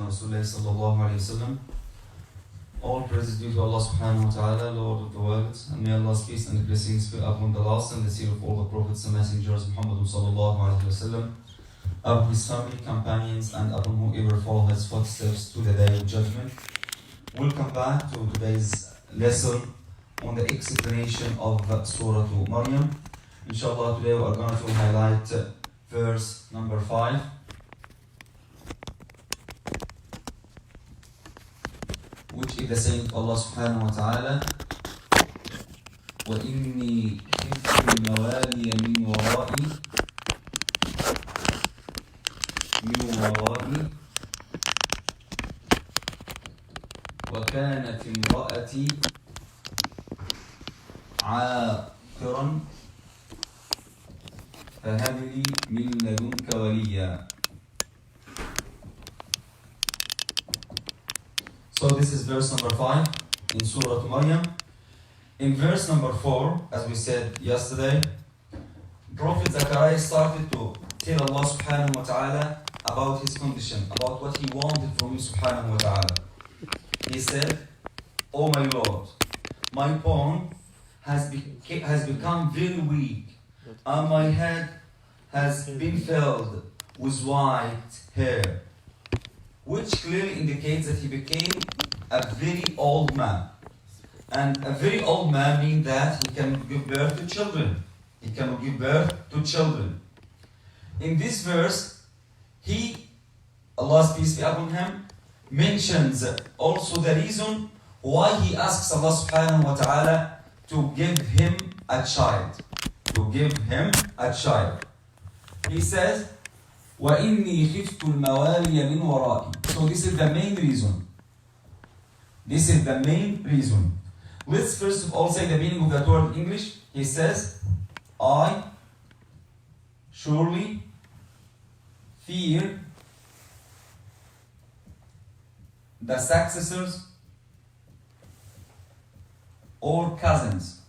Rasulullah sallallahu alayhi wa sallam. All praise is due to Allah subhanahu wa ta'ala, Lord of the worlds, and may Allah's peace and blessings be upon the last and the seal of all the prophets and messengers, Muhammad sallallahu alayhi wa sallam, upon his family, companions, and upon whoever follow his footsteps to the day of judgment. Welcome back to today's lesson on the explanation of Surah Maryam. Inshallah, today we are going to highlight verse number 5. Which is the saying of Allah subhanahu wa ta'ala, وَإِنِّي خِفْتُ الْمَوَالِيَ مِنْ وَرَائِي وَكَانَتِ امْرَأَتِي عَاقِرًا فَهَبْ لِي مِنْ لَدُنْكَ وَلِيًّا. So this is verse number 5 in Surah Maryam. In verse number 4, as we said yesterday, Prophet Zachariah started to tell Allah subhanahu wa ta'ala about his condition, about what he wanted from him subhanahu wa ta'ala. He said, "Oh my Lord, my bone has become very weak, and my head has been filled with white hair," which clearly indicates that he became a very old man. And a very old man means that he can give birth to children. He can give birth to children. In this verse, Allah's peace be upon him, mentions also the reason why he asks Allah subhanahu wa ta'ala to give him a child. To give him a child. He says, وَإِنِّي خِفْتُ الْمَوَالِيَ مِنْ وَرَائِي. So this is the main reason. This is the main reason. Let's first of all say the meaning of that word in English. He says, I surely fear the successors or cousins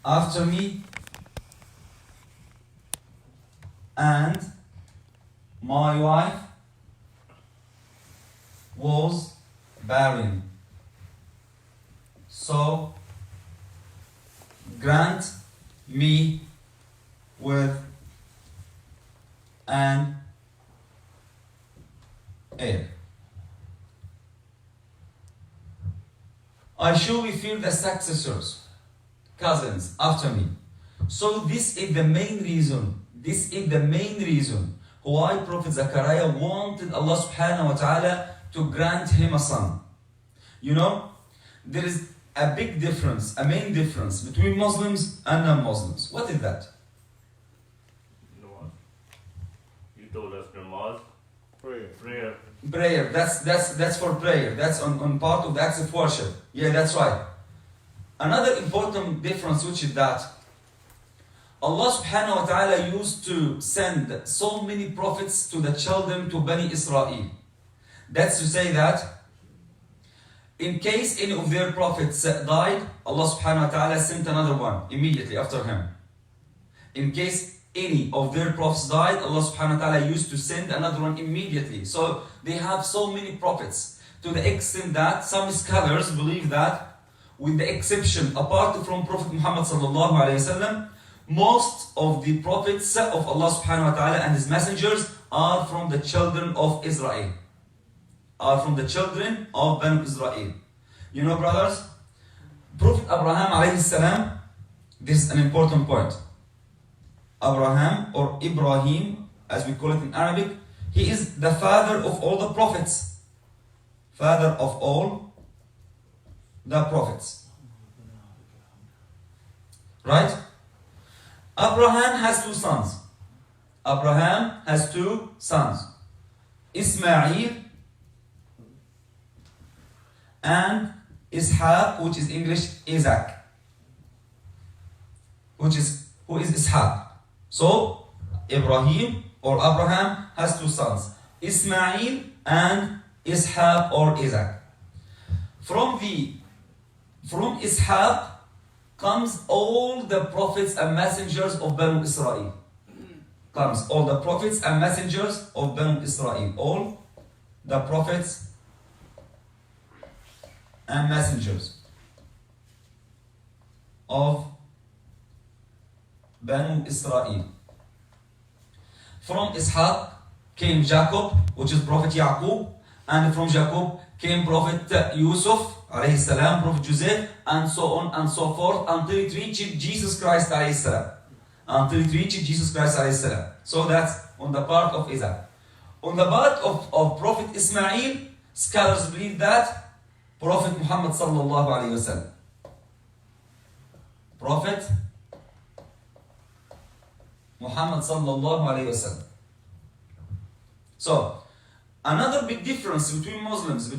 after me, and my wife was barren. So grant me with an heir. I surely fear the successors, cousins after me. So this is the main reason. This is the main reason why Prophet Zachariah wanted Allah subhanahu wa ta'ala to grant him a son. You know, there is a big difference, a main difference between Muslims and non-Muslims. What is that? No. You told us namaz. Prayer. Prayer. That's for prayer. That's on part of the acts of worship. Yeah, that's right. Another important difference, which is that Allah subhanahu wa ta'ala used to send so many prophets to the children, to Bani Israel. That's to say that in case any of their prophets died, Allah subhanahu wa ta'ala sent another one immediately after him. In case any of their prophets died, Allah subhanahu wa ta'ala used to send another one immediately. So they have so many prophets, to the extent that some scholars believe that, with the exception apart from Prophet Muhammad sallallahu alayhi wa sallam, most of the prophets of Allah subhanahu wa ta'ala and his messengers are from the children of Israel. Are from the children of Bani Israel. You know, brothers, Prophet Abraham alayhi salam, this is an important point. Abraham, or Ibrahim, as we call it in Arabic, he is the father of all the prophets. Father of all the prophets. Right? Abraham has two sons. Abraham has two sons. Ismail and Ishaq, which is English Isaac. Who is Ishaq. So Ibrahim or Abraham has two sons, Ismail and Ishaq or Isaac. From Ishaq comes all the prophets and messengers of Banu Israel. comes. All the prophets and messengers of Banu Israel. All the prophets and messengers of Banu Israel. From Ishaq came Jacob, which is Prophet Yaqub, and from Jacob came Prophet Yusuf, alayhi salam, Prophet Joseph, and so on and so forth, until it reached Jesus Christ, alayhi salam. Until it reached Jesus Christ, alayhi salam. So that's on the part of Isaac. On the part of Prophet Ismail, scholars believe that Prophet Muhammad sallallahu alayhi wasallam. Prophet Muhammad sallallahu alayhi wasallam. So, another big difference between Muslims,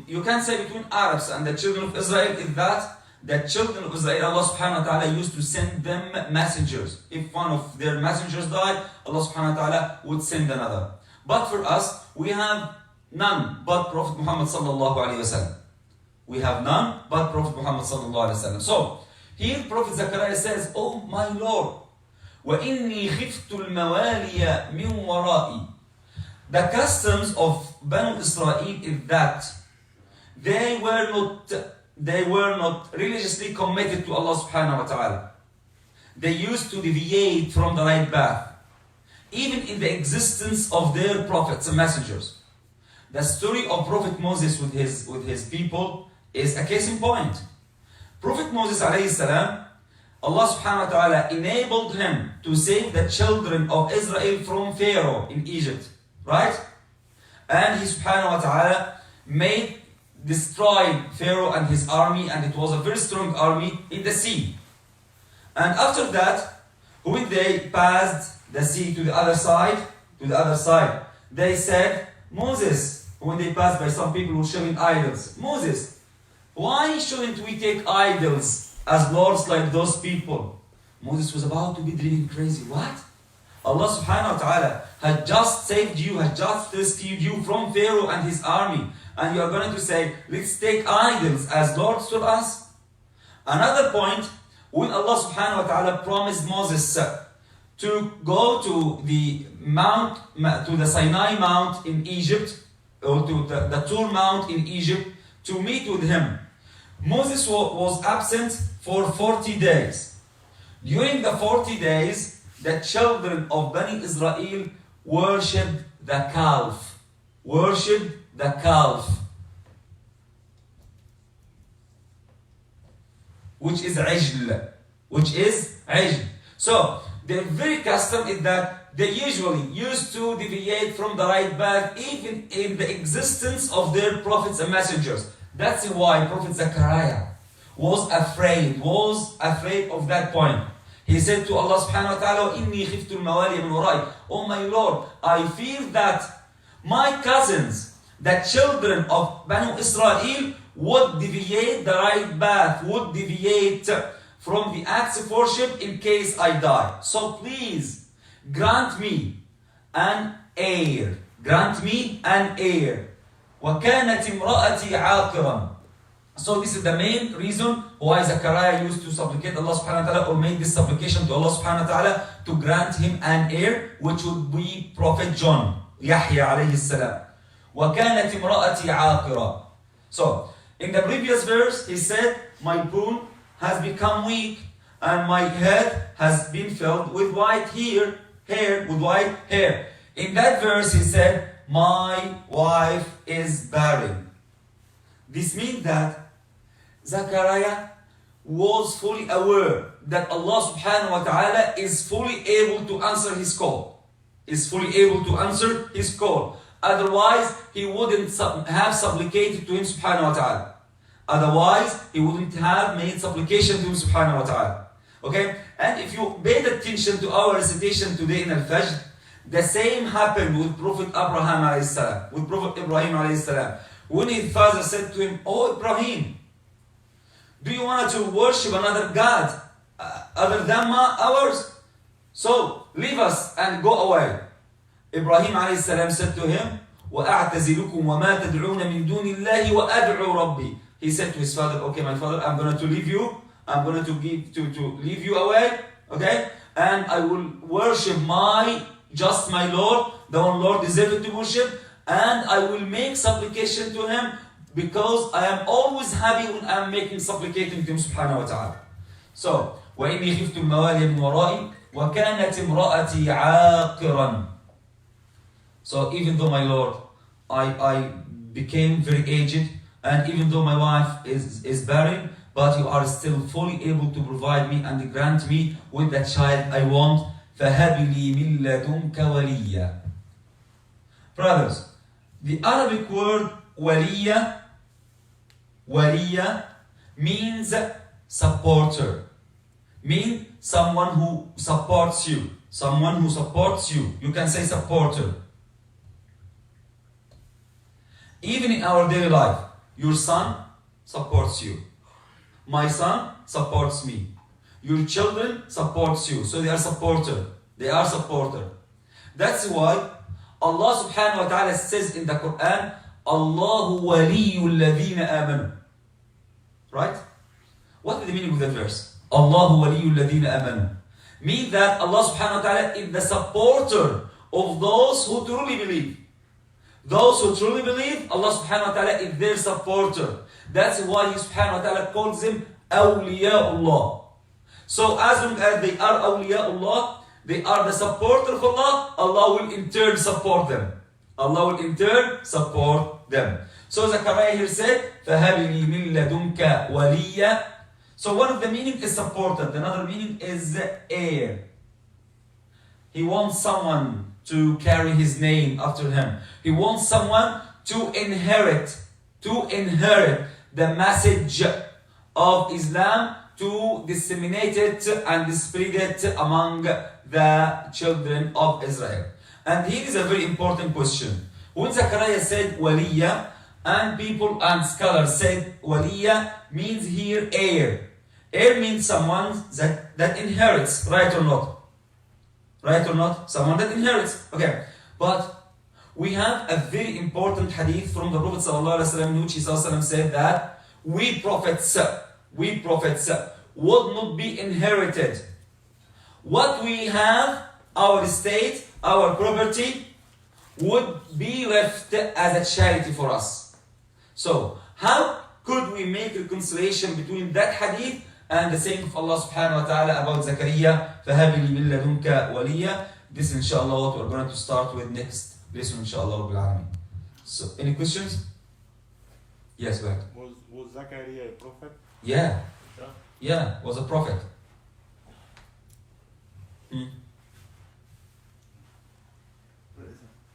you can say between Arabs and the children of Israel, is that the children of Israel, Allah subhanahu wa ta'ala used to send them messengers. If one of their messengers died, Allah subhanahu wa ta'ala would send another. But for us, we have none but Prophet Muhammad sallallahu alayhi wasallam. We have none but Prophet Muhammad sallallahu alayhi wasallam. So, here Prophet Zechariah says, "Oh my Lord, وَإِنِّي خِفْتُ الْمَوَالِيَ مِنْ وَرَائِي." The customs of Banu Israel is that they were not religiously committed to Allah subhanahu wa ta'ala. They used to deviate from the right path, even in the existence of their prophets and messengers. The story of Prophet Moses with his people is a case in point. Prophet Moses alayhi salam, Allah subhanahu wa ta'ala enabled him to save the children of Israel from Pharaoh in Egypt. Right? And he subhanahu wa ta'ala destroyed Pharaoh and his army, and it was a very strong army in the sea. And after that, when they passed the sea to the other side, they said, Moses, when they passed by some people who were showing idols, Moses, why shouldn't we take idols as lords like those people? Moses was about to be driven crazy. What? Allah subhanahu wa ta'ala had just saved you, had just rescued you from Pharaoh and his army, and you are going to say, let's take idols as lords for us? Another point, when Allah subhanahu wa ta'ala promised Moses to go to the Sinai Mount in Egypt, or to the Tur Mount in Egypt, to meet with him, Moses was absent for 40 days. During the 40 days, the children of Bani Israel worshipped the calf. Worshipped the calf. Which is Ijl. So, their very custom is that they usually used to deviate from the right path even in the existence of their prophets and messengers. That's why Prophet Zechariah was afraid of that point. He said to Allah subhanahu wa ta'ala, إِنِّي خِفْتُ الْمَوَالِيَ مِنْ وَرَائِي. Oh my Lord, I fear that my cousins, the children of Banu Israel, would deviate the right path, would deviate from the acts of worship in case I die. So please, grant me an heir. Grant me an heir. وَكَانَتْ امْرَأَتِي عَاقِرًا. So this is the main reason why Zechariah used to supplicate Allah subhanahu wa ta'ala, or made this supplication to Allah subhanahu wa ta'ala, to grant him an heir, which would be Prophet John, Yahya alayhi salam. وَكَانَتْ امْرَأَتِي عَاقِرًا. So, in the previous verse, he said, my bone has become weak, and my head has been filled with white hair. In that verse, he said, my wife is barren. This means that Zechariah was fully aware that Allah subhanahu wa ta'ala is fully able to answer his call. Otherwise, he wouldn't have supplicated to him subhanahu wa ta'ala. Otherwise, he wouldn't have made supplication to him subhanahu wa ta'ala. Okay? And if you paid attention to our recitation today in al-Fajr, the same happened with Prophet Ibrahim alayhi salam. When his father said to him, "Oh Ibrahim, do you want to worship another God other than ours? So leave us and go away." Ibrahim alayhi salam said to him, وَأَعْتَزِلُكُمْ وَمَا تَدْعُونَ مِن دُونِ اللَّهِ وَأَدْعُوا رَبِّي. He said to his father, "Okay, my father, I'm going to leave you. I'm going to leave you away. Okay, and I will worship just my Lord, the one Lord deserved to worship, and I will make supplication to Him, because I am always happy when I am making supplicating to Him subhanahu wa ta'ala. So, وَإِنِّي خِفْتُ الْمَوَالِيَ مِنْ وَرَائِي وَكَانَتِ امْرَأَتِي عَاقِرًا. So even though my Lord, I became very aged, and even though my wife is barren, but you are still fully able to provide me and grant me with the child I want. فَهَبْ لِي مِن لَدُنْكَ وَلِيًّا. Brothers, the Arabic word waliya means supporter. Means someone who supports you. Someone who supports you. You can say supporter. Even in our daily life, your son supports you. My son supports me. Your children supports you. So they are supporter. They are supporter. That's why Allah subhanahu wa ta'ala says in the Quran, Allahu waliyul ladhina amanu. Right? What is the meaning of that verse? Allahu waliyul ladhina amanu. Means that Allah subhanahu wa ta'ala is the supporter of those who truly believe. Those who truly believe, Allah subhanahu wa ta'ala is their supporter. That's why He subhanahu wa ta'ala calls them awliyaullah. So as long as they are awliyaullah, they are the supporter of Allah, Allah will in turn support them. Allah will in turn support them. So Zechariah here said, فَهَبْ لِي مِن لَدُنْكَ وَلِيًّا. So one of the meaning is supported, another meaning is heir. He wants someone to carry his name after him. He wants someone to inherit the message of Islam, to disseminate it and spread it among the children of Israel. And here is a very important question. When Zechariah said waliya, and people and scholars said waliya means here heir. Heir means someone that inherits, right or not? Right or not? Someone that inherits. Okay. But we have a very important hadith from the Prophet ﷺ, in which he said that we prophets would not be inherited. What we have, our estate, our property, would be left as a charity for us. So, how could we make reconciliation between that hadith and the saying of Allah subhanahu wa ta'ala about Zakaria, فَهَبِ لِي مِن لَدُنْكَ وَلِيًّا? This inshallah what we're going to start with next lesson inshallah Rabbil Alameen. So, any questions? Yes, go ahead. Was Zakaria a prophet? Yeah, was a prophet.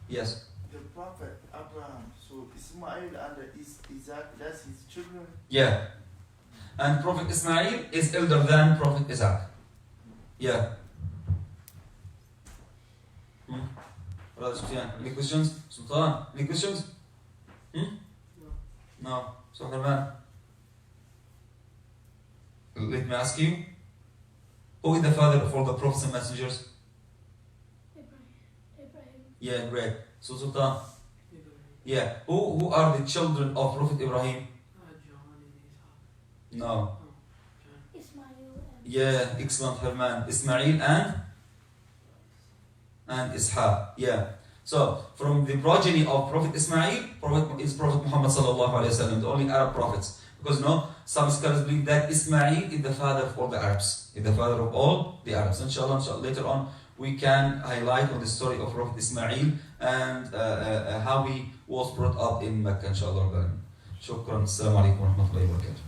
Yes. The prophet Abraham, so Ismail and Isaac, that's his children. Yeah. And Prophet Ismail is elder than Prophet Isaac. Yeah. Brother Sufyan, any questions? Sultan, any questions? No. So Herman, let me ask you, who is the father of all the prophets and messengers? Ibrahim. Yeah, great. So Sultan, yeah, who are the children of Prophet Ibrahim? No. Ismail and Yeah, excellent Herman. Ismail and Ishaq. Yeah. So from the progeny of Prophet Ismail, is Prophet Muhammad sallallahu alaihi wasallam, the only Arab prophets. Because some scholars believe that Ismail is the father of all the Arabs. Is the father of all the Arabs. Inshallah, later on we can highlight on the story of Prophet Ismail and how he was brought up in Mecca. Inshallah. Shukran. Assalamu alaikum wa rahmatullahi wa barakatuh.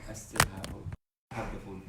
I still have the phone.